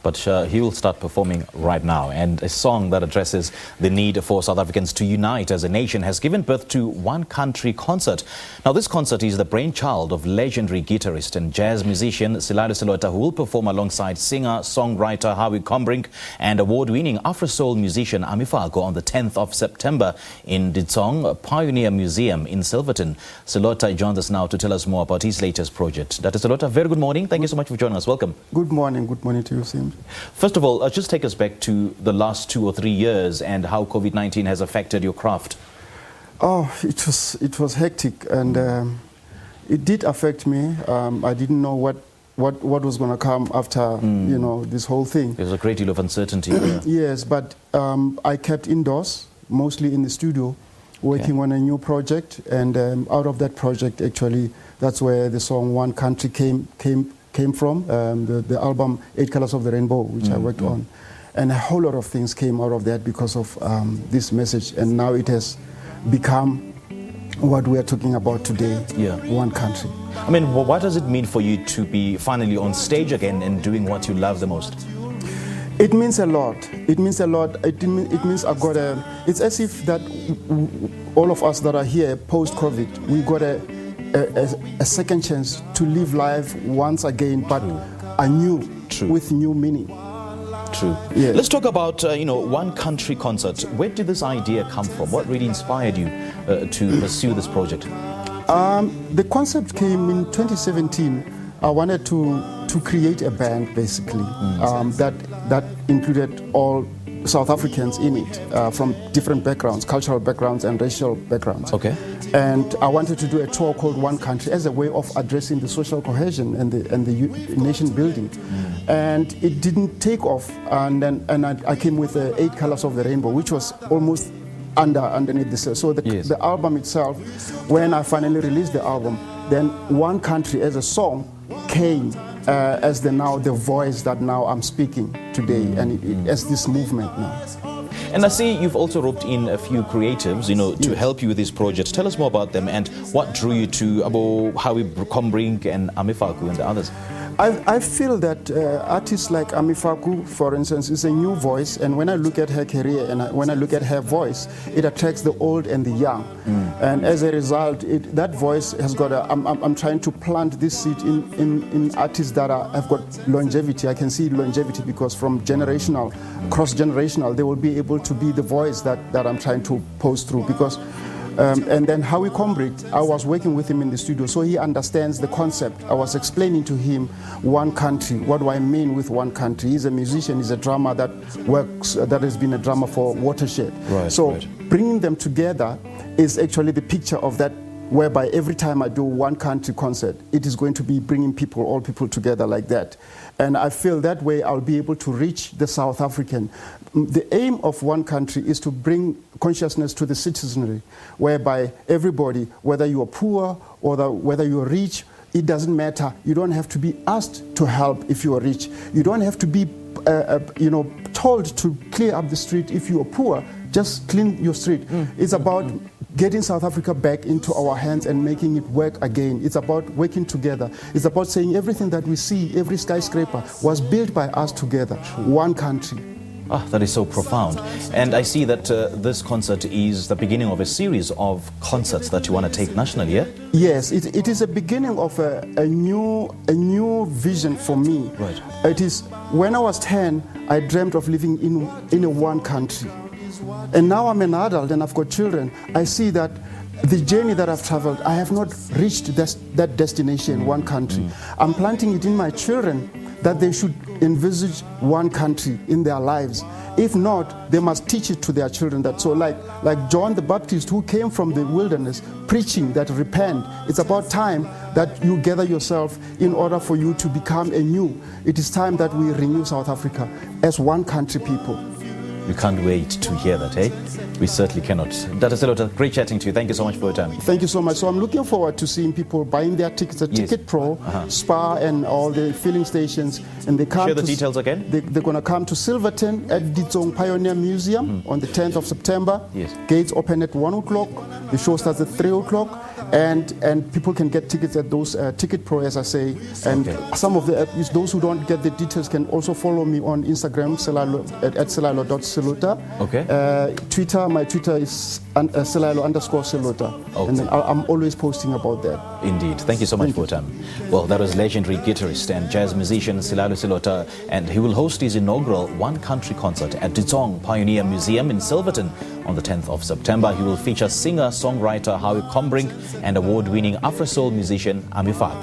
but he will start performing right now. And a song that addresses the need for South Africans to unite as a nation has given birth to One Country Concert. Now, this concert is the brainchild of legendary guitarist and jazz musician Selaelo Selota, who will perform alongside singer, songwriter Howie Combrink and award-winning Afro-soul musician Amifago on the 10th of September in Ditsong Pioneer Museum in Silverton. Selota joins us now to tell us more about his latest project. Dr. Selota, very good morning. Thank you so much for joining us. Welcome. Good morning. Good morning to you, Sim. First of all, just take us back to the last 2 or 3 years and how COVID-19 has affected your craft. Oh, it was hectic, and it did affect me. I didn't know what was going to come after, you know, this whole thing. There's a great deal of uncertainty here. Yes, but I kept indoors, mostly in the studio, working on a new project, and out of that project, actually, that's where the song One Country came from, the album 8 Colors of the Rainbow, which I worked on. And a whole lot of things came out of that because of this message, and now it has become what we are talking about today, One Country. I mean, what does it mean for you to be finally on stage again and doing what you love the most? It means a lot. It means a lot. It means I've got a... It's as if that all of us that are here post-COVID, we got a second chance to live life once again, but anew, with new meaning. True. Yeah. Let's talk about, you know, One Country Concert. Where did this idea come from? What really inspired you to pursue this project? The concept came in 2017. I wanted to create a band, basically, that included all South Africans in it, from different backgrounds, cultural backgrounds and racial backgrounds. Okay. And I wanted to do a tour called One Country as a way of addressing the social cohesion and the nation building. And it didn't take off. And I came with the 8 Colors of the Rainbow, which was almost underneath this. So the album itself, when I finally released the album, then One Country as a song came as the voice that now I'm speaking today, and as this movement now. And I see you've also roped in a few creatives, you know, to help you with this project. Tell us more about them and what drew you to Howie Combrink and Amifago and the others. I feel that artists like Amifago, for instance, is a new voice, and when I look at her career and when I look at her voice, it attracts the old and the young. And as a result, that voice has got I'm trying to plant this seed in artists that have got longevity. I can see longevity because from generational, cross-generational, they will be able to be the voice that I'm trying to post through. Because and then Howie Combrink, I was working with him in the studio, so he understands the concept. I was explaining to him One Country, what do I mean with One Country. He's a musician, he's a drummer that has been a drummer for Watershed. Bringing them together is actually the picture of that, whereby every time I do One Country concert, it is going to be bringing all people together like that. And I feel that way I'll be able to reach the South African. The aim of One Country is to bring consciousness to the citizenry, whereby everybody, whether you are poor or whether you are rich, it doesn't matter. You don't have to be asked to help if you are rich. You don't have to be told to clear up the street if you are poor. Just clean your street. It's about getting South Africa back into our hands and making it work again. It's about working together. It's about saying everything that we see, every skyscraper was built by us together. One country. Ah, that is so profound. And I see that this concert is the beginning of a series of concerts that you want to take nationally, yeah? Yes, it is a beginning of a new vision for me. Right. It is, when I was 10, I dreamt of living in a one country. And now I'm an adult and I've got children. I see that the journey that I've traveled, I have not reached that destination, One Country. I'm planting it in my children that they should envisage One Country in their lives. If not, they must teach it to their children. That so like John the Baptist, who came from the wilderness preaching that repent. It's about time that you gather yourself in order for you to become anew. It is time that we renew South Africa as one country people. We can't wait to hear that, eh? We certainly cannot. Dr. Selota, great chatting to you. Thank you so much for your time. Thank you so much. So I'm looking forward to seeing people buying their tickets at Ticket Pro, Spar, and all the filling stations. And they come. Share the details again. They're going to come to Silverton at Ditsong Pioneer Museum on the 10th of September. Yes. Gates open at 1 o'clock. The show starts at 3 o'clock. and people can get tickets at those Ticket Pro, as I say. And some of those who don't get the details can also follow me on Instagram, at Selaelo.Selota. Okay. Twitter, my Twitter is Selaelo_Selota. Okay. And then I'm always posting about that. Indeed. Thank you so much for your time. Well, that was legendary guitarist and jazz musician Selaelo Selota, and he will host his inaugural One Country concert at Dutong Pioneer Museum in Silverton on the 10th of September. He will feature singer-songwriter Howie Combrink and award-winning Afro-soul musician Ami Faku.